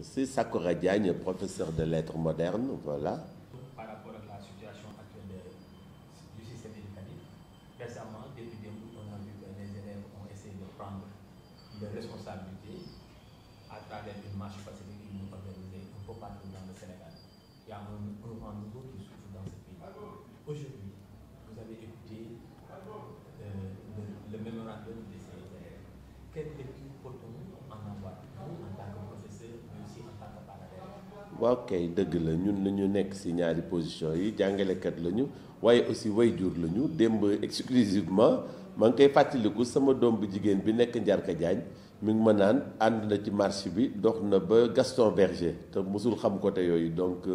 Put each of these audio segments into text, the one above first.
C'est Sakura Diagne, professeur de lettres modernes, voilà. Par rapport à la situation actuelle du système éducatif, récemment, depuis des mois, on a vu que les élèves ont essayé de prendre leurs responsabilités à travers une marche pacifique qu'ils nous organisée un peu partout dans le Sénégal. Il y a un mouvement nouveau qui souffle dans ce pays. Aujourd'hui, vous avez écouté le mémorandum de ces élèves. Quelle lecture peut-on en avoir, vous, en tant que professeur, mais aussi en tant que parent? waaw kay dëgg la ñun nañu nekk ci ñaari position yi jàngalekat lañu waaye aussi wayjur lañu démb exclusivement maa ngi koy fàttaliku sama doom bu jigéen bi nekk Njarka Jaañ mi ngi ma naan ànd na ci marche bi dox na ba Gaston Berger te mosul xam côté yooyu donc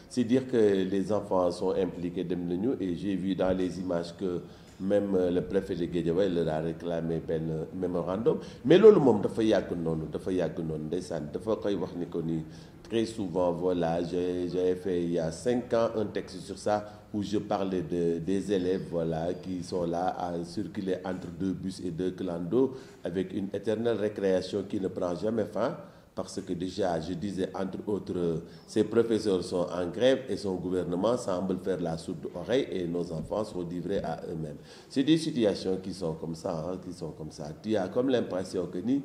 c'est dire que les enfants sont impliqués dem nañu et j'ai vu dans les images que même le préfet de Guédiawaye leur a réclamé benn mémorandum mais loolu moom dafa yàgg noonu ndeysaan dafa koy wax ni ko ni très souvent voilà j'ai fait il y a 5 ans un texte sur ça où je parlais des élèves voilà qui sont là à circuler entre 2 bus et 2 clans avec une éternelle récréation qui ne prend jamais fin. Parce que déjà, je disais, entre autres, ces professeurs sont en grève et son gouvernement semble faire la sourde oreille et nos enfants sont livrés à eux-mêmes. C'est des situations qui sont comme ça, Tu as comme l'impression que ni,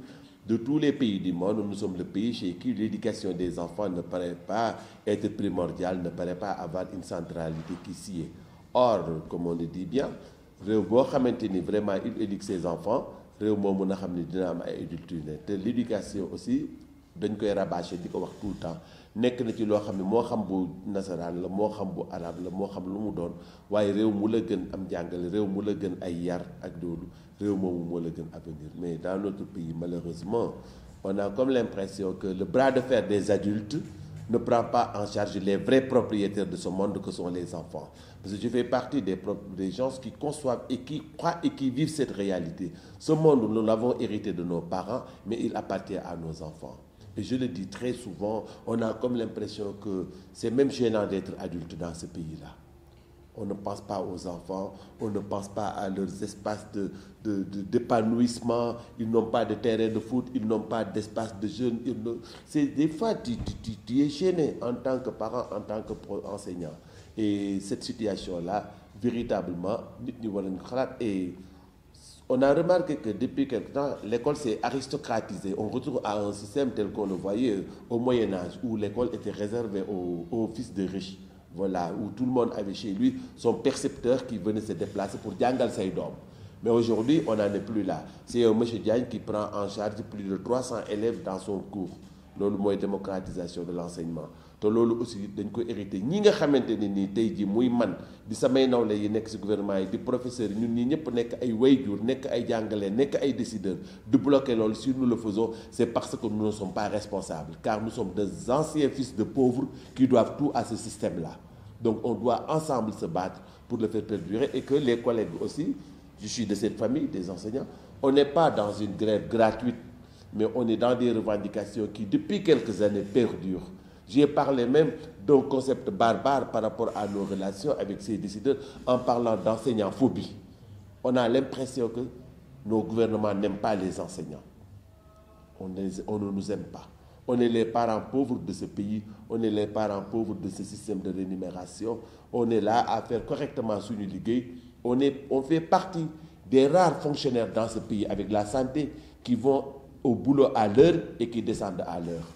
de tous les pays du monde, nous sommes le pays chez qui l'éducation des enfants ne paraît pas être primordiale, ne paraît pas avoir une centralité qui s'y est. Or, comme on le dit bien, vraiment, il éduque ses enfants, l'éducation aussi, dañ koy rabâché di ko wax tout le temps nekk na ci loo xam ne moo xam bu nasaraan la moo xam bu arabe la moo xam lu mu doon waaye réew mu la gën am jàngale réew mu la gën ay yar ak doolu réew moomu moo la gën avenir mais dans notre pays malheureusement on a comme l'impression que le bras de fer des adultes ne prend pas en charge les vrais propriétaires de ce monde que sont les enfants. Parce que je fais partie des gens qui conçoivent et qui croient et qui vivent cette réalité. Ce monde, nous l'avons hérité de nos parents, mais il appartient à nos enfants. Et je le dis très souvent, on a comme l'impression que c'est même gênant d'être adulte dans ce pays-là. On ne pense pas aux enfants, on ne pense pas à leurs espaces d'épanouissement, ils n'ont pas de terrain de foot, ils n'ont pas d'espace de jeunes. C'est des fois, tu es gêné en tant que parent, en tant qu'enseignant. Et cette situation-là, véritablement, et on a remarqué que depuis quelque temps, l'école s'est aristocratisée. On retrouve à un système tel qu'on le voyait au Moyen-Âge, où l'école était réservée aux fils de riches. Voilà, où tout le monde avait chez lui son percepteur qui venait se déplacer pour Djangal Saïdom. Mais aujourd'hui, on n'en est plus là. C'est un monsieur Diagne qui prend en charge plus de 300 élèves dans son cours. C'est la démocratisation de l'enseignement. te loolu aussi dañ ko hérité ñi nga xamante ne nii tey jii muy man di samay nawle yi nekk ci gouvernement yi di professeurs yi ñun ñii ñëpp nekk ay wayjur nekk ay jàngale nekk ay décideurs di bloquer loolu si nous le faisons c'est parce que nous ne sommes pas responsables car nous sommes des anciens fils de pauvres qui doivent tout à ce système-là. Donc on doit ensemble se battre pour le faire perdurer et que les collègues aussi, je suis de cette famille des enseignants, on n'est pas dans une grève gratuite, mais on est dans des revendications qui depuis quelques années perdurent. J'ai parlé même d'un concept barbare par rapport à nos relations avec ces décideurs en parlant d'enseignants-phobie. On a l'impression que nos gouvernements n'aiment pas les enseignants. On ne nous aime pas. On est les parents pauvres de ce pays, on est les parents pauvres de ce système de rémunération. On est là à faire correctement son liggéey. On fait partie des rares fonctionnaires dans ce pays avec la santé qui vont au boulot à l'heure et qui descendent à l'heure.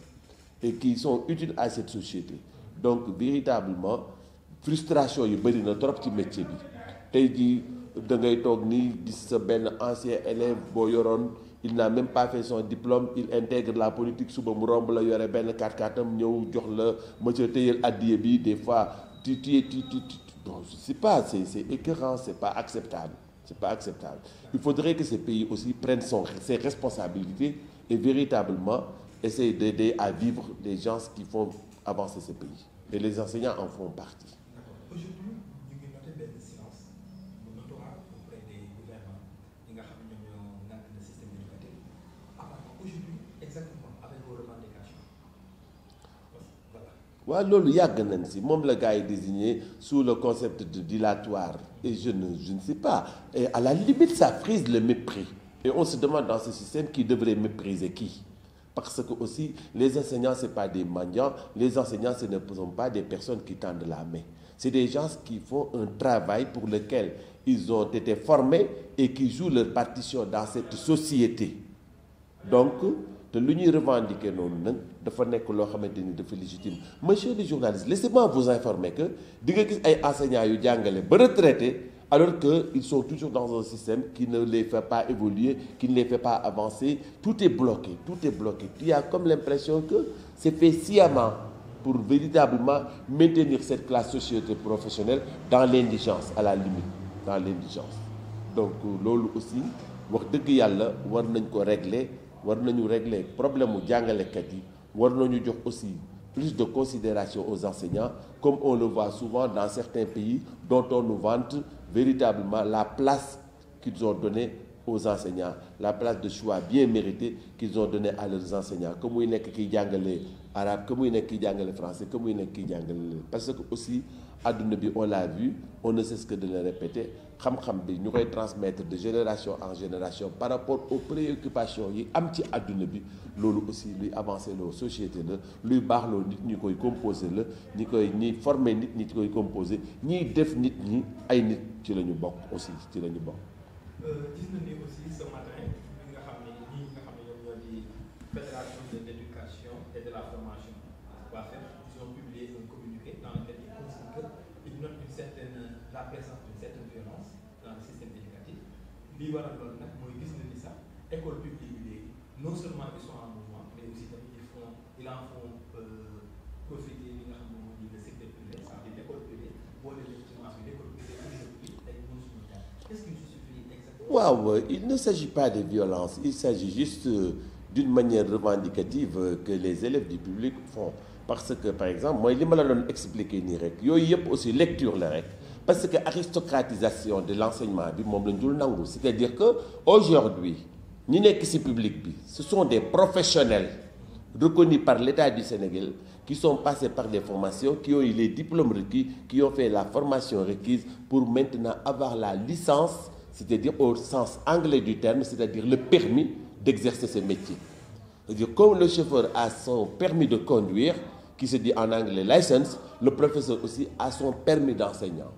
Et qui sont utiles à cette société. Donc véritablement frustration yu bëri na trop ci métier bi tey jii da ngay toog nii gis sa benn ancien élève boo yoroon il n'a même pas fait son diplôme il intègre la politique suba mu romb la yore benn 4x4am ñëw jox la monsieur téyel addiye bi des fois bon je sais pas c'est écœurant c'est pas acceptable il faudrait que ce pays aussi prenne ses responsabilités et véritablement essayer d'aider à vivre les gens qui font avancer ce pays. Et les enseignants en font partie. Aujourd'hui, nous avons noté des silences notoires auprès des gouvernants qui ont le système éducatif. Aujourd'hui, exactement, avec vos revendications. Voilà. Loolu yàgg nañ si moom la gars yi désigné sous le concept de dilatoire. Et je ne sais pas. Et à la limite, ça frise le mépris. Et on se demande dans ce système qui devrait mépriser qui. Parce que aussi, les enseignants, ce n'est pas des mendiants, les enseignants, ce ne sont pas des personnes qui tendent la main. C'est des gens qui font un travail pour lequel ils ont été formés et qui jouent leur partition dans cette société. Donc, te lu ñuy revendiquer noonu nag dafa nekk loo xamante ni dafa légitime. Monsieur le journaliste, laissez-moi vous informer que di nga gis ay enseignants yu jàngale ba retraités alors qu'ils sont toujours dans un système qui ne les fait pas évoluer, qui ne les fait pas avancer. Tout est bloqué, tout est bloqué. Tu as comme l'impression que c'est fait sciemment pour véritablement maintenir cette classe socio-professionnelle dans l'indigence, à la limite, dans l'indigence. Donc loolu aussi wax dëgg yàlla war nañ ko régler. War nañu régler problème mu jàngalekat yi war nañu jox aussi plus de considération aux enseignants comme on le voit souvent dans certains pays dont on nous vante véritablement la place qu'ils ont donnée aux enseignants, la place de choix bien méritée qu'ils ont donnée à leurs enseignants que muy nekk kiy jàngale arabe que muy nekk kiy jàngale français que muy nekk kiy jàngale parce que aussi adduna bi on l'a vu on ne cesse que de le répéter xam-xam bi ñu koy transmettre de génération en génération par rapport aux préoccupations yi am ci adduna bi loolu aussi luy avancer loo société la luy baax loo nit ñi koy composer la ñi former nit ñi koy composer ñiy def nit ñi ay nit ci la ñu bokk aussi ci la ñu bokk. gis nañu ni aussi ce matin ñi nga xam ne ñoom ñoo di fédération de l'éducation et de la formation WAFEF ils ont publié un communiqué dans lequel ils consignent qu'ils notent la présence d'une certaine violence dans le système éducatif lii waral loolu nag mooy gis na ni sax école publique bi léegi non seulement ils sont en mouvement mais aussi tamit ils en font profiter li nga xam ne moo di le secteur privé c'est-à-dire l'école privée boole leen ci marché bi l'école privée publique ay non suñu jaar qu'est-ce qui justifie exactement. Waaw, il ne s'agit pas de violence, il s'agit juste d'une manière revendicative que les élèves du public font. Parce que par exemple mooy li ma la doon expliquer nii rek yooyu yëpp aussi lecture la rek parce que aristocratisation de l'enseignement bi moom lañ dul nangu c'est-à-dire que aujourd'hui ñi nekk ci public bi ce sont des professionnels reconnus par l'État du Sénégal qui sont passés par des formations qui ont eu les diplômes requis qui ont fait la formation requise pour maintenant avoir la licence c'est-à-dire au sens anglais du terme c'est-à-dire le permis d'exercer ce métier. C'est-à-dire comme le chauffeur a son permis de conduire qui se dit en anglais license, le professeur aussi a son permis d'enseignant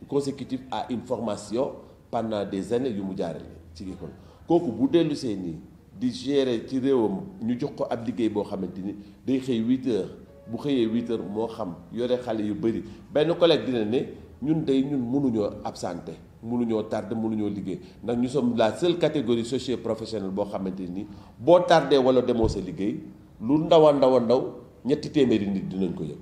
consécutif à une formation pendant des années yu mu jaarale ci école kooku bu dellu see nii di gérer ci réewam ñu jox ko ab liggéey boo xamante ni day xëy 8 heures bu xëyee 8 heures moo xam yore xale yu bëri benn collègue dina ne ñun mënuñoo absenté mënuñoo tardé mënuñoo liggéey ndax ñu sommes la seule catégorie socio-professionnelle boo xamante ni boo tardé wala demoo sa liggéey lu ndaw a ndaw ñetti téeméeri nit dinañ ko yëg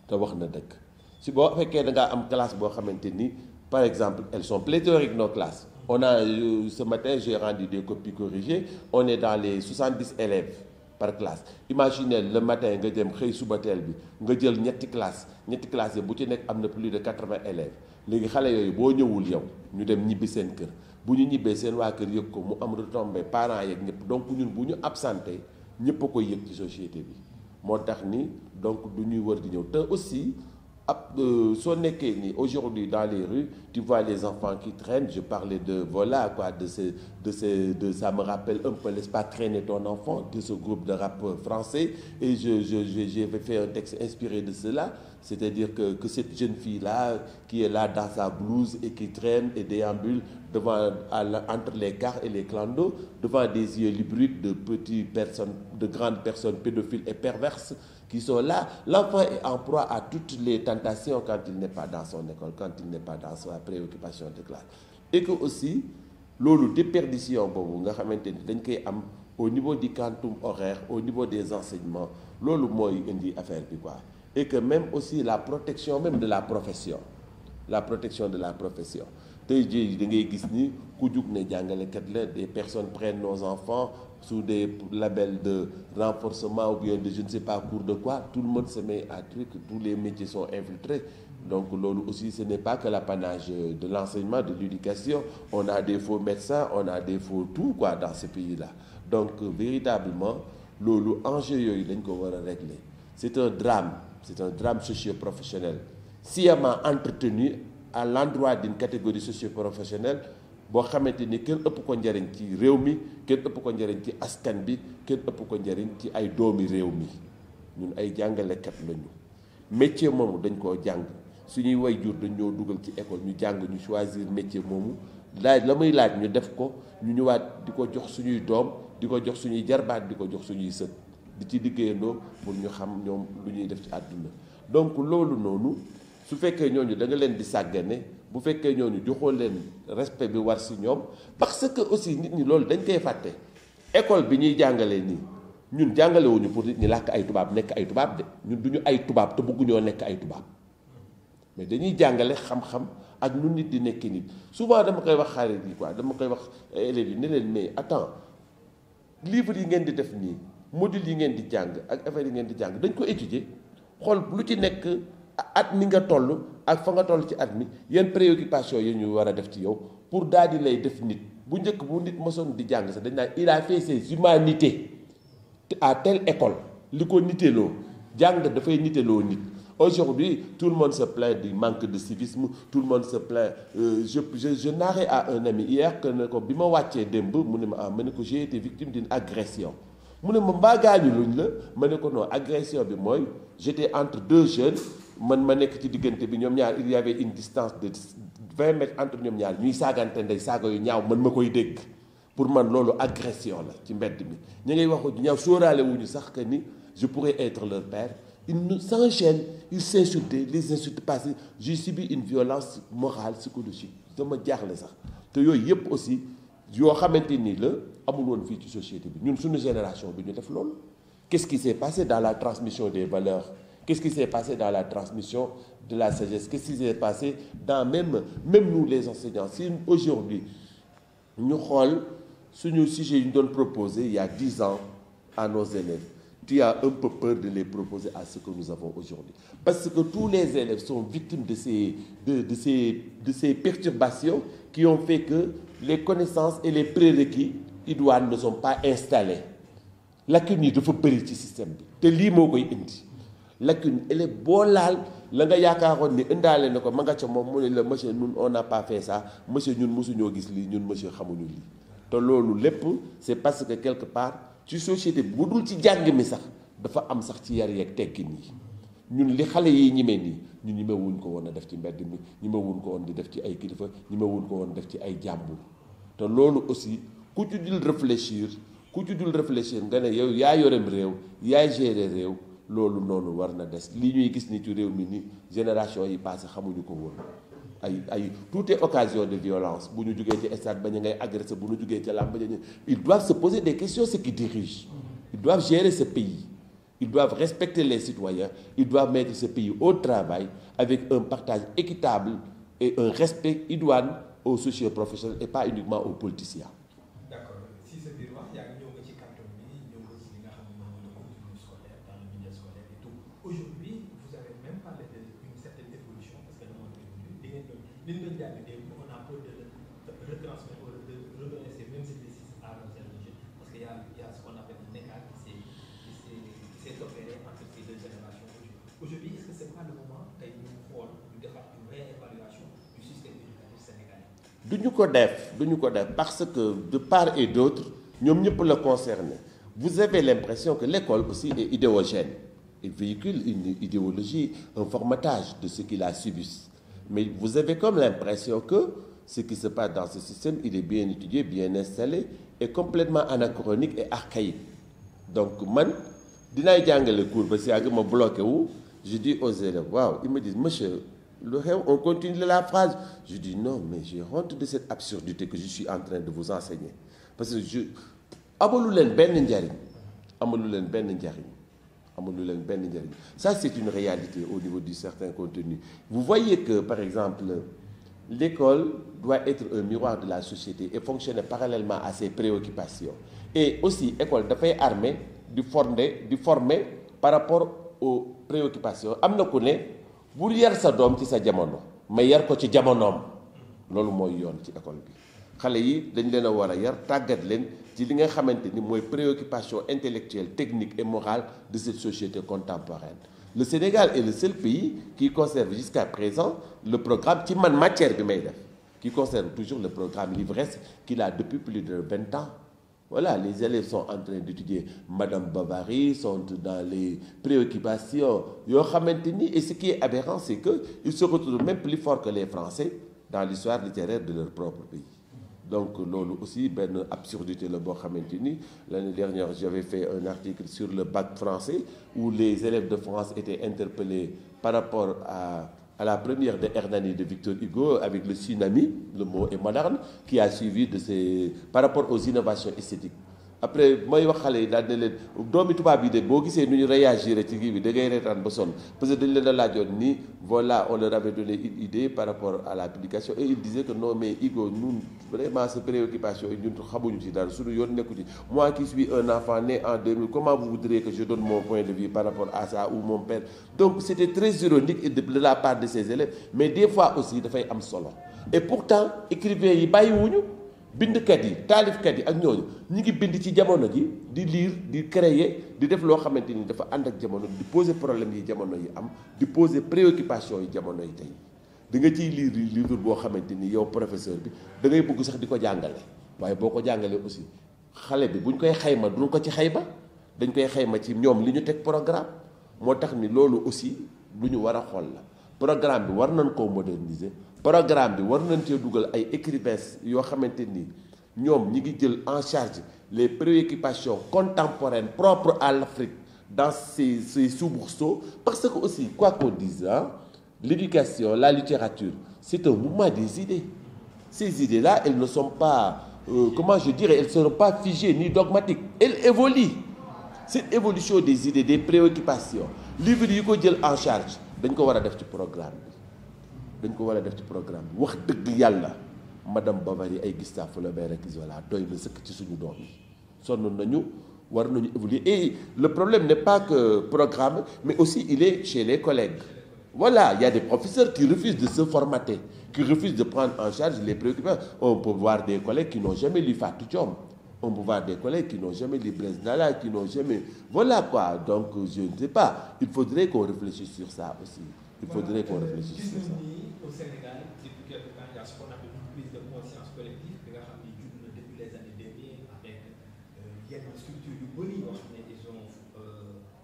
te wax na dëgg si boo fekkee da ngaa am classe boo xamante ni par exemple elles sont pléthoriques nos classes on a ce matin j'ai rendu des copies corrigées on est dans les 70 élèves par classe imaginez le matin nga dem xëy suba teel bi nga jël ñetti classes yi bu ci nekk am na plus de 80 élèves léegi xale yooyu boo ñëwul yow ñu dem ñibbi seen kër bu ñu ñibbee seen waa kër yëg ko mu am retombé parents yeeg ñëpp donc ñun bu ñu absenté ñëpp a koy yëg ci société bi moo tax ni donc du ñuy wër di ñëw te aussi soo nekkee ni aujourd'hui dans les rues tu vois les enfants qui traînent je parlais de voilà quoi de ça me rappelle un peu Laisse pas traîner ton enfant de ce groupe de rap français et j'ai fait un texte inspiré de cela c'est-à-dire que cette jeune fille là qui est là dans sa blouse et qui traîne et déambule entre les cars et les clandos devant des yeux lubriques de grandes personnes pédophiles et perverses qui sont là. L'enfant est en proie à toutes les tentations quand il n'est pas dans son école, quand il n'est pas dans sa préoccupation de classe. Et que aussi, loolu déperdition boobu nga xamante ni dañ koy am au niveau du quantum horaire, au niveau des enseignements, loolu mooy indi affaire bi quoi. Et que même aussi la protection même de la profession. La protection de la profession. Tey jii da ngay gis ni ku jug ne jàngalekat la des personnes prennent nos enfants sous des labels de renforcement ou bien de je ne sais pas cours de quoi, tout le monde se met à truc, tous les métiers sont infiltrés. Donc loolu aussi ce n'est pas que l'apanage de l'enseignement, de l'éducation. On a des faux médecins, on a des faux tout quoi dans ce pays-là. Donc véritablement loolu enjeu yooyu dañ ko war a régler. C'est un drame socio-professionnel sciemment entretenu à l'endroit d'une catégorie socio-professionnelle boo xamante ni kenn ëpp ko njariñ ci réew mi kenn ëpp ko njariñ ci askan bi kenn ëpp ko njariñ ci ay doomi réew mi ñun ay jàngalekat lañu métier moomu dañ koo jàng suñuy waajur dañ ñoo dugal ci école ñu jàng ñu choisir métier moomu laaj la muy laaj ñu def ko ñu ñëwaat di ko jox suñuy doom di ko jox suñuy jarbaat di ko jox suñuy sët di ci liggéeyandoo pour ñu xam ñoom lu ñuy def ci àdduna donc loolu noonu su fekkee ñooñu da nga leen di sàggane bu fekkee ñooñu joxoo leen respect bi war si ñoom parce que aussi nit ñi loolu dañ koy fàtte école bi ñuy jàngalee nii ñun jàngalewuñu pour nit ñi làkk ay tubaab nekk ay tubaab de ñun duñu ay tubaab te bëgguñoo nekk ay tubaab mais dañuy jàngale xam-xam ak nu nit di nekk nit souvent dama koy wax xarit yi quoi dama koy wax élèves yi ne leen mais attends livre yi ngeen di def nii module yi ngeen di jàng ak affaire yi ngeen di jàng dañ ko étudier xool lu ci nekk at mi nga toll ak fa nga toll ci at mi yenn préoccupation yi ñu war a def ci yow pour daal di lay def nit bu njëkk bu nit mosoon di jàng sax dañ naan il a fait ses humanités à telle école li ko niteloo jàng dafay niteloo nit. Aujourd'hui, tout le monde se plaint du manque de civisme, tout le monde se plaint. Je narrais à un ami hier que bi ma wàccee démb mu ne ma ma ne ko j'ai été victime d'une agression mu ne ma mbaa gaañu luñ la ma ne ko non agression bi mooy j'étais entre deux jeunes man ma nekk ci diggante bi ñoom ñaar il y avait une distance de 20 mètres entre ñoom ñaar ñuy saagante ndey saaga yu ñaaw man ma koy dégg pour man loolu agression la ci mbedd mi ñu ngay wax ñaaw sóoraale wuñu sax que ni je pourrais être leur père. Ils s'enchaînent, ils s'insultent, les insultes passées. J'ai subi une violence morale, psychologique. dama jaaxle sax te yooyu yëpp aussi yoo xamante ni la amul woon fii ci société bi ñun suñu génération bi ñu def loolu. Qu'est-ce qui s'est passé dans la transmission des valeurs? Qu'est-ce qui s'est passé dans la transmission de la sagesse? Qu'est-ce qui s'est passé dans même nous les enseignants? Si aujourd'hui ñu xool suñu sujet yi ñu doon proposé il y a 10 ans à nos élèves. Tu as un peu peur de les proposer à ce que nous avons aujourd'hui. Parce que tous les élèves sont victimes de ces perturbations qui ont fait que les connaissances et les prérequis idoines ne sont pas installés. Lacune yi dafa bëri ci système bi te lii moo koy indi lacune élève boo laal la nga yaakaaroon ni indaale na ko ma nga ca moom mu ne la monsieur ñun on n'a pas fait ça monsieur ñun mosuñoo gis lii ñun monsieur xamuñu lii te loolu lépp c'est parce que quelque part ci société bu dul ci jàng mi sax dafa am sax ci yar yeeg teggin yi ñun li xale yi ñime nii ñu ñimewuñ ko woon a def ci mbedd mi ñimewuñ ko woon di def ci ay kilifa ñimewuñ ko woon def ci ay jàmbur te loolu aussi ku ci dul réfléchir nga ne yow yaa yorem réew yaay gérer réew loolu noonu war na des li ñuy gis ni ci réew mi ni génération yi passé xamuñu ko woon ay tout est occasion de violence bu ñu jugee ci stade ba ñu ngay agressé bu ñu jugee ci làmb ja ils doivent se poser des questions ceux qui dirigent ils doivent gérer ce pays ils doivent respecter les citoyens ils doivent mettre ce pays au travail avec un partage équitable et un respect idoine aux socio-professionnels et pas uniquement aux politiciens. D'accord. Si ce biir wax yaa ngi ñëw nga ci carton bi ñëw nga ci li nga xam ne moom mooy le contenu scolaire dans le milieu scolaire et tout aujourd'hui vous avez même parlé d'une certaine évolution parce que le monde évolue li ngeen doon li ñu doon jàng démb on a peur de retransmettre wala de redonner ces mêmes exercices à nos jeunes parce que y a ce qu'on appelle un écart qui s'est opéré entre ces deux générations aujourd'hui est-ce que c'est pas le moment tey ñu xool ñu defaat une réévaluation du système éducatif sénégalais. duñu ko def parce que de part et d'autre ñoom ñëpp la concerné vous avez l'impression que l'école aussi est idéogène il véhicule une idéologie un formatage de ce qu'il a subi mais vous avez comme l'impression que ce qui se passe dans ce système il est bien étudié bien installé et complètement anachronique et archaïque donc man dinaay jàngale cours ba si yàgg ma bloqué wu je dis aux élèves waaw ils me disent monsieur le xew on continue la phrase je dis non mais j'ai honte de cette absurdité que je suis en train de vous enseigner parce que amalu leen benn njariñ ça c'est une réalité au niveau du certain contenu vous voyez que par exemple l'école doit être un miroir de la société et fonctionner parallèlement à ses préoccupations et aussi école dafay armer di former par rapport aux préoccupations am na ku ne bul yar sa doom ci sa jamono mais yar ko ci jamonoom loolu mooy yoon ci école bi xale yi dañ leen a war a yar tàggat leen ci li nga xamante ni mooy préoccupation intellectuelle technique et morale de cette société contemporaine le Sénégal est le seul pays qui conserve jusqu'à présent le programme ci man matière bi may def qui conserve toujours le programme Livresque qu'il a depuis plus de 20 ans. Voilà, les élèves sont en train d'étudier Madame Bovary, sont dans les préoccupations. Et ce qui est aberrant, c'est qu'ils se retrouvent même plus forts que les Français dans l'histoire littéraire de leur propre pays. Donc, loolu aussi, ben absurdité le boo xamante ni l'année dernière j'avais fait un article sur le bac français où les élèves de France étaient interpellés par rapport à la première de Hernani de Victor Hugo avec le tsunami, le mot est moderne, qui a suivi par rapport aux innovations esthétiques. Après mooy wax xale yi daal ne leen doomi tubaab yi de boo gisee nu ñu réagir ci kii bi da ngay reetaan ba sonn parce que dañ leen a laajoon ni voilà on leur avait donné une idée par rapport à la publication et il disait que non mais Hugo ñun vraiment sa préoccupation yi ñun xamuñu ci dara suñu yoon nekku ci moi qui suis un enfant né en 2000 comment vous voudriez que je donne mon point de vue par rapport à ça ou mon père. Donc c'était très ironique de la part de ces élèves mais des fois aussi dafay am solo et pourtant écrivains yi bàyyiwuñu bindkat yi taalifkat yi ak ñooñu ñu ngi bind ci jamono ji di lire di créer di def loo xamante ni dafa ànd ak jamono di poser problème yi jamono yi am di poser préoccupation yi jamono yi tey di nga ciy lire livre boo xamante ni yow professeur bi da ngay bëgg sax di ko jàngale waaye boo ko jàngalee aussi xale bi buñ koy xayma duñ ko ci xayma dañ koy xayma ci ñoom li ñu teg programme moo tax ni loolu aussi lu ñu war a xool la programme bi war nañ koo moderniser. Programme bi war nañ cee dugal ay écrivains yoo xamante ni ñoom ñi ngi jël en charge les préoccupations contemporaines propres à l'Afrique dans ses soubresauts parce que aussi quoi qu'on dise l'éducation, la littérature, c'est un mouvement des idées. Ces idées-là, elles ne sont pas, elles ne seront pas figées ni dogmatiques. Elles évoluent. Cette évolution des idées, des préoccupations, livre yi ko jël en charge dañ ko war a def ci programme bi. dañ ko war a def ci programme bi wax dëgg yàlla madame Bovary ay Gustave Flaubert ak Zola doy na sëkk ci suñu doom yi sonn nañu war nañu évoluer et le problème n'est pas que programme mais aussi il est chez les collègues. Voilà, il y a des professeurs qui refusent de se formater, qui refusent de prendre en charge les préoccupations. On peut voir des collègues qui n'ont jamais lu Fatou Diom. On peut voir des collègues qui n'ont jamais lu Blaise Nala, qui n'ont jamais... Voilà quoi. Donc, je ne sais pas. Il faudrait qu'on réfléchisse sur ça aussi. Il faudrait qu'on réfléchisse sur ça. Au Sénégal, depuis quelque temps, il y a ce qu'on appelle une prise de conscience collective qui a depuis les années 2000 avec quelques structures du Boni, ils ont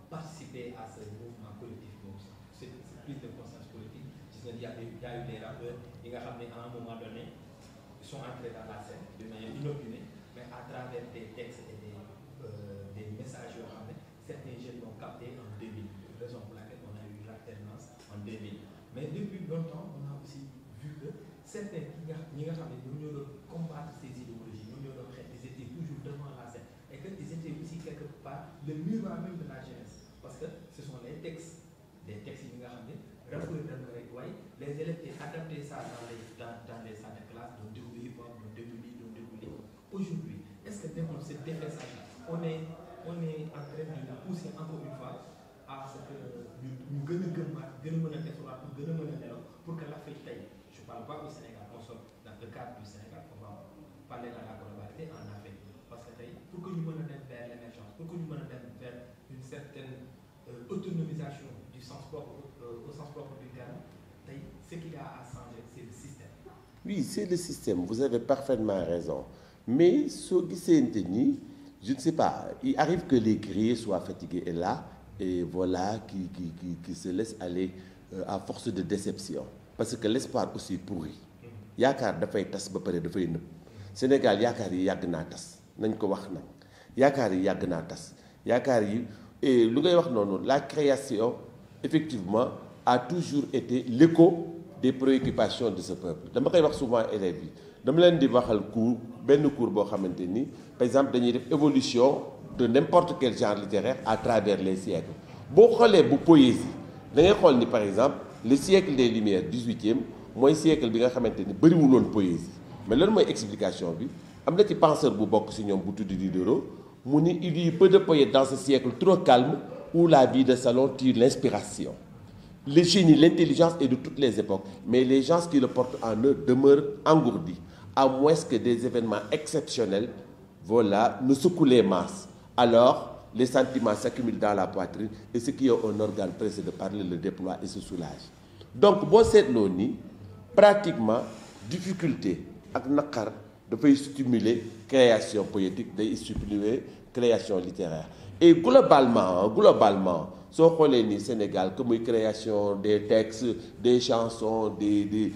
participé à ce mouvement collectif. Donc, cette prise de conscience politique, il y a eu des rappeurs qui, à un moment donné, sont entrés dans la scène de manière inopinée, mais à travers des textes et des messages, certains jeunes l'ont capté en 2000, raison pour laquelle on a eu l'alternance en 2000. Mais depuis longtemps, on a aussi vu que certains qui ont combattre ces idéologies, ils étaient toujours devant la scène et qu'ils étaient aussi quelque part le miroir même de la jeunesse. Parce que ce sont les textes qui nous ont les élèves ont adapté ça dans les salles de classe, donc déroulé hip-hop, donc déroulé. Aujourd'hui, est-ce que dans cette défaisage, on est en train de pousser encore une fois à ce que nous pour que l'Afrique taille. Je ne parle pas au Sénégal, on sort dans le cadre du Sénégal, on va parler dans la globalité en Afrique. Parce que pour que nous menons vers l'émergence, pour que nous menons vers une certaine autonomisation du sens propre, au sens propre du terme, ce qu'il y a à changer, c'est le système. Oui, c'est le système, vous avez parfaitement raison. Mais ce qui je ne sais pas, il arrive que les grillés soient fatigués et là, et voilà, qui se laissent aller à force de déception. Parce que l'espoir aussi pourrit. Yaakaar dafay tas ba pare dafay nëb. Sénégal yaakaar yi yàgg naa tas nañ ko wax nag yaakaar yi yàgg naa tas yaakaar yi et lu ngay wax noonu la création effectivement a toujours été l'écho des préoccupations de ce peuple. Dama koy wax souvent élèves yi dama leen di waxal benn cours boo xamante ni par exemple dañuy def évolution de n'importe quel genre littéraire à travers les siècles. Boo xoolee bu poésie da ngay xool ni par exemple le siècle des Lumières 18e mooy siècle bi nga xamante ni bëriwul woon poésie mais lan mooy explication bi am na ci penseur bu bokk ci ñoom bu tudd Diderot mu ni il y a peu de poètes dans ce siècle trop calme où la vie de salon tire l'inspiration. Le génie, l'intelligence est de toutes les époques, mais les gens qui le portent en eux demeurent engourdis, à moins que des événements exceptionnels, voilà, ne secouent les masses. Alors, les sentiments s'accumulent dans la poitrine et ceux qui ont un organe pressé de parler le déploient et se soulagent. Donc, bon, cette loni, pratiquement, difficulté ak naqar dafay stimuler création poétique day stimuler création littéraire et globalement soo xoolee ni Sénégal que muy création des textes des chansons des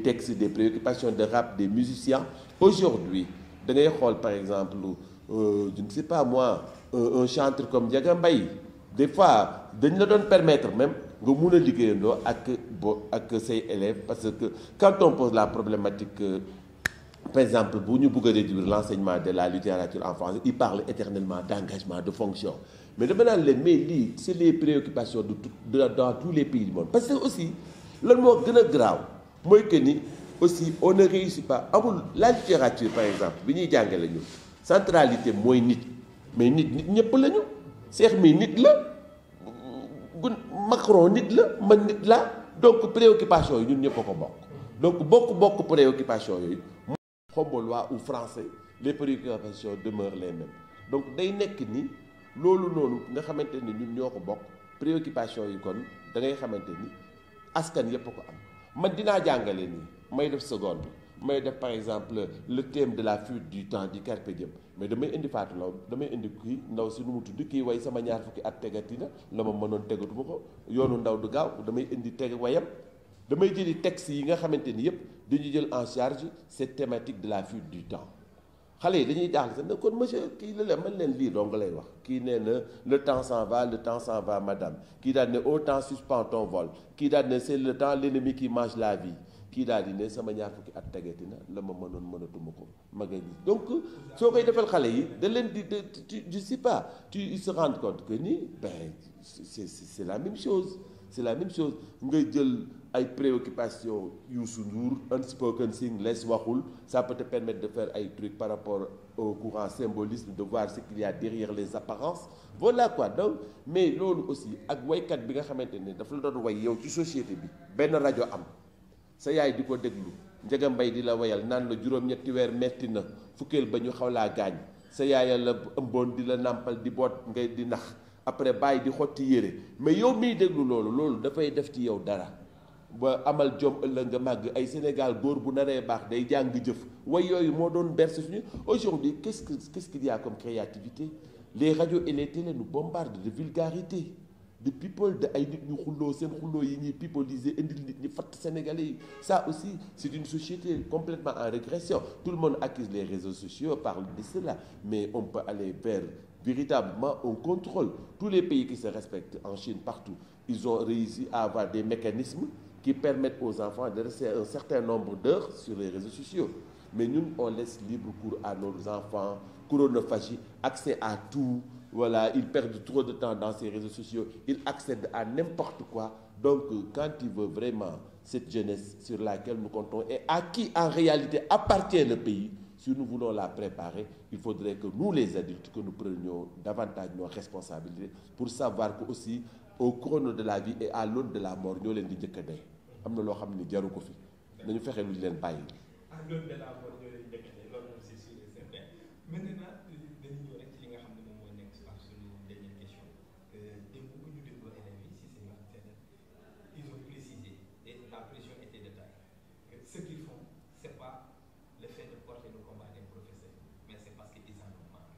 textes des préoccupations de rap des musiciens aujourd'hui da ngay xool par exemple je ne sais pas moi un chanteur comme Ndiaga Mbaye des fois dañ la doon permettre même nga mun a liggéeyandoo ak say élèves parce que quand on pose la problématique par exemple bu ñu bëgg a réduire l'enseignement de la littérature en français il parle éternellement d'engagement de fonction mais dama naan leen mais lii c'est les préoccupations dans tous les pays du monde parce que aussi lan moo gën a graaw mooy que ni aussi on ne réussit pas amul la littérature par exemple bi ñuy jàngale ñu centralité mooy nit mais nit ñëpp la ñu Cheikh mi nit la Macron nit la man nit la donc préoccupation yi ñun ñëpp a ko bokk donc bokk préoccupation yooyu xombolois ou français les préoccupations demeurent les mêmes donc day nekk ni loolu noonu nga xamante ni ñun ñoo ko bokk préoccupation yi kon da ngay xamante ni askan yëpp a ko am man dinaa jàngale nii may def seconde may def par exemple le thème de la fuite du temps du carpe diem mais damay indi Fatou Law damay indi kii ndaw si nu mu tudd kii way sama ñaar fukki at tegati na la ma mënoon tegatuma ko yoonu ndaw du gaaw damay indi teg wayam damay jëli texte yi nga xamante ni yëpp dañu jël en charge cette thématique de la fuite du temps xale yi dañuy jaaxle sax ne kon monsieur kii la man leen lii dong lay wax kii nee na le temps s'en va madame kii daal ne au temps suspend ton vol kii daal ne c'est le temps l'ennemi qui mange la vie kii daal di ne sama ñaar fukki at tegati na la ma mënoon mënatuma ko ma ngay gis donc soo koy defal xale yi da leen di je sais pas ils se rendent compte que ni ben c'est la même chose ngay jël ay préoccupations Youssou Ndour unspoken sing les waxul ça peut te permettre de faire ay trucs par rapport au courant symbolisme de voir ce qu'il y a derrière les apparences voilà quoi donc mais loolu aussi ak waykat bi nga xamante ne dafa la doon way yow ci société bi benn rajo am sa yaay di ko déglu Ndiaga Mbaye di la wayal naan la juróom-ñetti weer metti na fukkeel ba ñu xaw laa gaañ sa yaay la ëmboon di la nàmpal di boot ngay di nax après bàyyi di xotti yére mais yow miy déglu loolu dafay def ci yow dara ba amal jom ëllëg nga màgg ay Sénégal góor bu naree baax day jàng jëf way yooyu moo doon berce suñu aujourd'hui qu'est-ce qu'il y a comme créativité les radios et les télés nous bombardent de vulgarité de people de ay nit ñu xulloo seen xulloo yi ñuy pipoliser indil nit ñi fatt sénégalais yi ça aussi c'est une société complètement en régression tout le monde accuse les réseaux sociaux parle de cela mais on peut aller vers véritablement un contrôle tous les pays qui se respectent en Chine partout ils ont réussi à avoir des mécanismes qui permettent aux enfants de rester un certain nombre d'heures sur les réseaux sociaux mais ñun on laisse libre cours à nos enfants chronophagie accès à tout voilà ils perdent trop de temps dans ces réseaux sociaux ils accèdent à n'importe quoi donc quand il veut vraiment cette jeunesse sur laquelle nous comptons et à qui en réalité appartient le pays si nous voulons la préparer il faudrait que nous les adultes que nous prenions davantage nos responsabilités pour savoir que aussi au chrono de la vie et à l'aune de la mort ñoo leen di njëkk a dee am na loo xam ne jaru ko fi nañu fexe lu leen bàyyi. à l'aune de la mort ñoo leen njëkk a dee loolu moom c'est sûr et certain maintenant dañu ñëw rek ci li nga xam ne moom mooy nekk ci suñu dernière question démb bu ñu dégloo élèves yi si seen antenne ils ont précisé et la pression était de taille ce qu'ils font c'est pas le fait de porter le combat des professeurs mais c'est parce qu'ils en ont marre.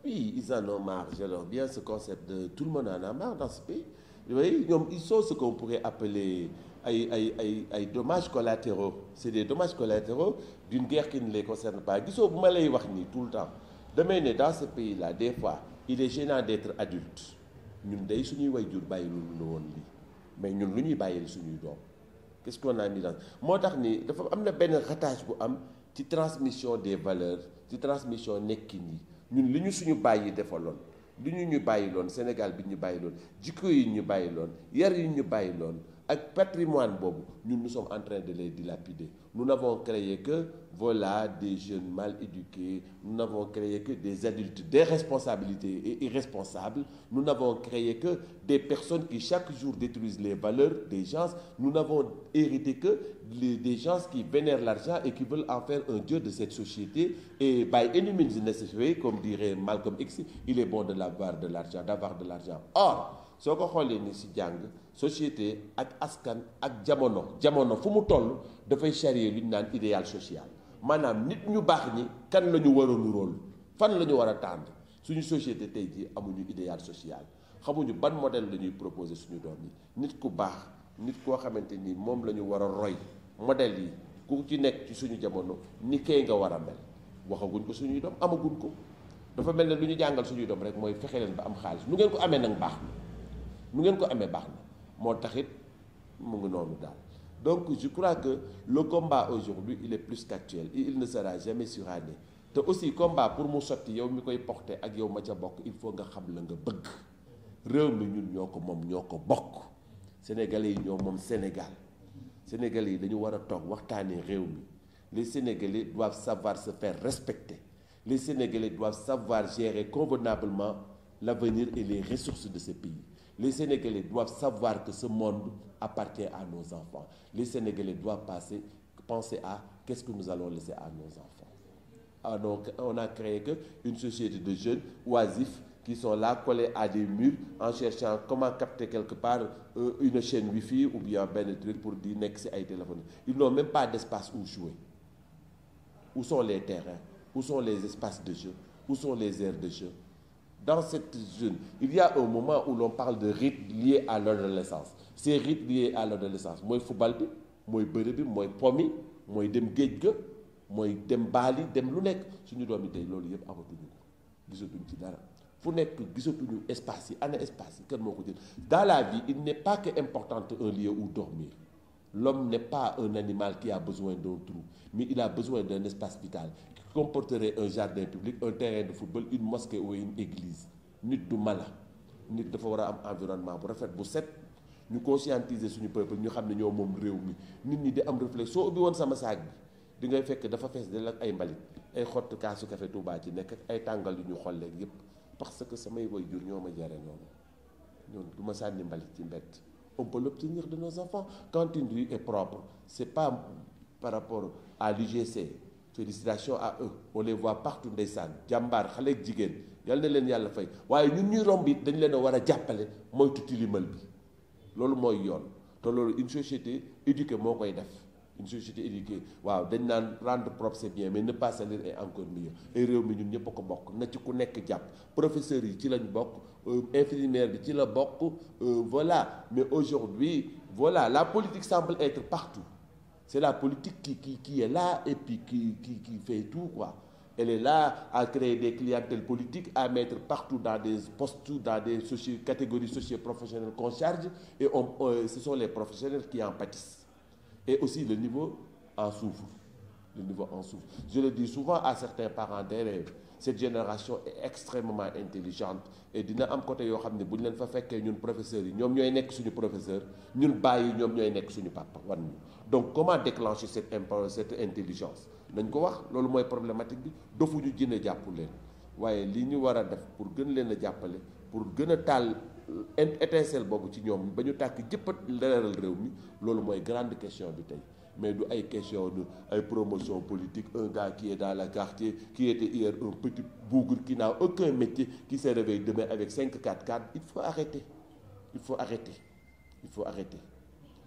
Oui, ils en ont marre. J'adore bien ce concept de tout le monde en a marre dans ce pays. Vous voyez, ils sont ce qu'on pourrait appeler ay dommages collatéraux. C'est des dommages collatéraux d'une guerre qui ne les concerne pas. Gisoo bu ma lay wax nii tout le temps damay ne dans ce pays-là des fois il est gênant d'être adulte ñun day suñuy waajur bàyyi lu ñu woon lii mais ñun lu ñuy bàyyil suñuy doom qu'est-ce qu'on a mis dans moo tax ni dafa am na benn rattache bu am ci transmission des valeurs ci transmission nekkin yi. ñun li ñu suñu bàyyi defaloon li ñu bàyyi loon Sénégal bi ñu bàyyi loon jikko yi ñu bàyyi loon yar yi ñu bàyyi loon ak patrimoine boobu ñun nous sommes en train de les dilapider nous n'avons créé que voilà des jeunes mal éduqués nous n'avons créé que des adultes des responsabilités et irresponsables nous n'avons créé que des personnes qui chaque jour détruisent les valeurs des gens nous n'avons hérité que des gens qui vénèrent l'argent et qui veulent en faire un dieu de cette société et by any means necessary comme dirait Malcolm X il est bon d'avoir de l'argent or soo ko xoolee ni si jàng société ak askan ak jamono fu mu toll dafay charrier lu ñu naan idéal social maanaam nit ñu baax ñi kan la ñu war a nuróol fan la ñu war a tànn suñu société tey jii amuñu idéal social xamuñu ban modèle la ñuy proposer suñu doom yi nit ku baax nit koo xamante ni moom la ñu war a roy modèle yi ku ci nekk ci suñu jamono ni kay nga war a mel waxaguñ ko suñuy doom amaguñ ko dafa mel ne lu ñu jàngal suñuy doom rek mooy fexe leen ba am xaalis nu ngeen ko amee nag baax na nu ngeen ko amee baax na moo taxit mu ngi noonu daal donc je crois que le combat aujourd'hui il est plus qu'actuel et il ne sera jamais suranné te aussi combat pour mu sotti yow mi koy porter ak yow ma ca bokk il faut nga xam la nga bëgg réew mi ñun ñoo ko moom ñoo ko bokk sénégalais yi ñoo moom Sénégal sénégalais yi dañu war a toog waxtaanee réew mi les sénégalais doivent savoir se faire respecter les sénégalais doivent savoir gérer convenablement l'avenir et les ressources de ce pays. Les Sénégalais doivent savoir que ce monde appartient à nos enfants. Les Sénégalais doivent penser à qu'est-ce que nous allons laisser à nos enfants. Alors, donc, on a créé une société de jeunes oisifs qui sont là collés à des murs en cherchant comment capter quelque part une chaîne Wi-Fi ou bien ben truc pour dire nekk si ay téléphones. Ils n'ont même pas d'espace où jouer. Où sont les terrains? Où sont les espaces de jeu? Où sont les aires de jeu? Dans cette jeune, il y a un moment où l'on parle de rites liés à l'adolescence. Ces rites liés à l'adolescence, mooy football bi, mooy bëre bi, mooy pomi, mooy dem géej ga, mooy dem baali, dem lu nekk suñu doom yi tey loolu yëpp amatuñu ko gisatuñ ci dara fu nekk gisatuñu espace yi ana espace yi kan moo ko jël. Dans la vie, il n'est pas que important un lieu où dormir. L'homme n'est pas un animal qui a besoin d'un trou, mais il a besoin d'un espace vital qui comporterait un jardin public, un terrain de football, une mosquée ou une église. Nit du mala nit dafa war a am environnement bu rafet bu set ñu conscientiser suñu peuple ñu xam ne ñoo moom réew mi nit ñi di am réflexe soo ubbi woon sama saag bi di ngay fekk dafa fees del ak ay mbalit ay xott kaasu café Touba ci nekk ak ay tàngal yu ñu xolleeg yépp parce que samay waajur ñoo ma jare noonu ñoom du ma sànni mbalit ci mbedd. On peut l'obtenir de nos enfants. Quand une rue est propre, c'est pas par rapport à l'UGC. Félicitations à eux. On les voit partout ndeysaan jàmbaar xale ak jigéen yal na leen yàlla fay waaye ñun ñuy romb it dañ leen a war a jàppale moytu tilimal bi loolu mooy yoon te loolu une société éduquée moo koy def une société éduquée waaw dañ naan rendre propre c'est bien mais ne pas salir est encore mieux et réew mi ñun ñëpp a ko bokk na ci ku nekk jàpp professeurs yi ci lañ bokk infirmière bi ci la bokk voilà mais aujourd'hui voilà la politique semble être partout c'est la politique qui est là et puis qui fait tout quoi. Elle est là à créer des clientèles politiques, à mettre partout dans des postes, dans des catégories socio-professionnelles qu'on charge et ce sont les professionnels qui en pâtissent. Et aussi le niveau en souffre. Le niveau en souffre. Je le dis souvent à certains parents d'élèves, cette génération est extrêmement intelligente et dina am côté yoo xam ne bu ñu leen fa fekkee ñun professeurs yi ñoom ñooy nekk suñu professeur ñun bàyyi ñoom ñooy nekk suñu papa wan ñu donc comment déclencher cette intelligence nañ ko wax loolu mooy problématique bi dofuñu jëne jàpp leen waaye li ñu war a def pour gën leen a jàppale pour gën a taal étincelle boobu ci ñoom ba ñu tàkk jëppat leeral réew mi loolu mooy grande question bi tey mais du ay question de ay promotion politique un gars qui est dans le quartier qui était hier un petit bougre qui n'a aucun métier qui se réveille demain avec 5-4-4 il faut arrêter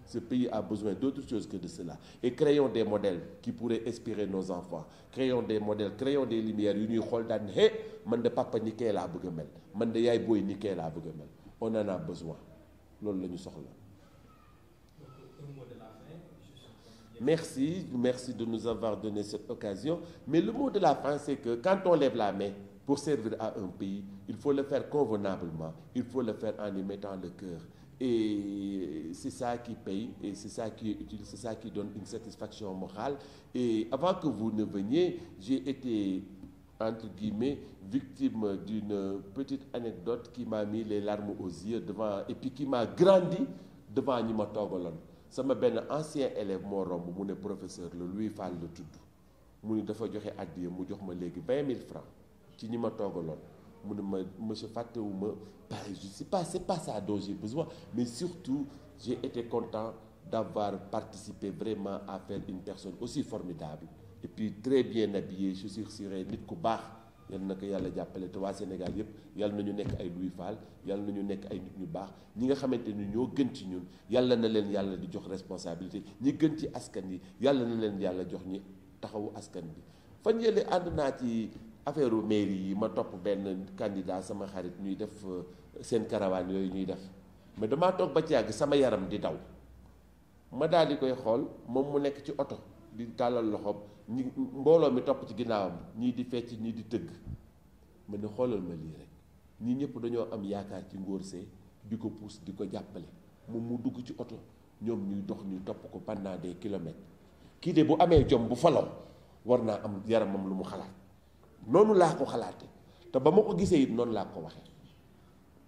ce pays a besoin d'autre chose que de cela et créons des modèles qui pourraient inspirer nos enfants créons des modèles créons des lumières yu ñuy xool daan hé man de papa ni kee laa bëgg a mel man de yaay booy ni kee laa bëgg a mel on en a besoin loolu la ñu soxla. Merci de nous avoir donné cette occasion. Mais le mot de la fin, c'est que quand on lève la main pour servir à un pays, il faut le faire convenablement, il faut le faire en y mettant le cœur. Et c'est ça qui paye, et c'est ça qui est utile, c'est ça qui donne une satisfaction morale. Et avant que vous ne veniez, j'ai été, entre guillemets, victime d'une petite anecdote qui m'a mis les larmes aux yeux devant, et puis qui m'a grandi devant ñi ma toogaloon. Sama benn ancien élève moo romb mu ne professeur la Louis Fall la tudd mu ni dafa joxe addiya mu jox ma léegi 20 000 francs ci ñi ma toogaloon mu ne ma monsieur fàttewuma je sais pas c'est pas ça dont j'ai besoin mais surtout j'ai été content d'avoir participé vraiment à faire une personne aussi formidable et puis très bien habillée chaussures cirées nit ku baax yal na ko yàlla jàppale te waa Sénégal yëpp yal na ñu nekk ay Louis Fall yal na ñu nekk ay nit ñu baax ñi nga xamante ni ñoo gën ci ñun yàlla na leen yàlla di jox responsabilité ñi gën ci askan yi yàlla na leen yàlla jox ñi taxawu askan bi. fan yële ànd naa ci affaire mairie yi ma topp benn candidat sama xarit ñuy def seen caravane yooyu ñuy def mais damaa toog ba ci yàgg sama yaram di daw ma daal di koy xool moom mu nekk ci oto di tàllal loxoom ñi mbooloo mi topp ci ginnaawam ñii di fecc ñii di tëgg ma ne xoolal ma lii rek ñii ñëpp dañoo am yaakaar ci Ngor Seye di ko pousse di ko jàppale moom mu dugg ci oto ñoom ñuy dox ñuy topp ko pendant des kilomètres kii de bu amee jom bu faloo war naa am yaramam lu mu xalaat noonu laa ko xalaate te ba ma ko gisee it noonu laa ko waxee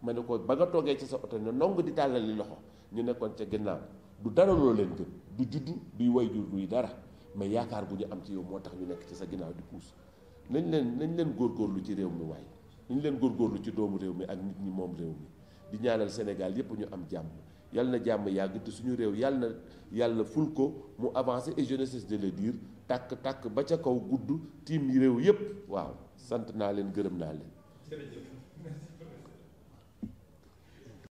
ma ne ko ba nga toogee ci sa oto ne nongu di tàllal li loxo ñu nekkoon ca ginnaaw du dara loo leen gën du juddu duy wayjur duy dara mais yaakaar bu ñu am ci yow moo tax ñu nekk ci sa ginnaaw di puus nañ leen góorgóorlu ci réew mi waaye nañ leen góorgóorlu ci doomu réew mi ak nit ñi moom réew mi di ñaanal Sénégal yépp ñu am jàmm yal na jàmm yàgg te suñu réew yàlla ful ko mu avancé et je ne cesse de le dire tàkk ba ca kaw gudd tiim réew yépp waaw sant naa leen gërëm naa leen.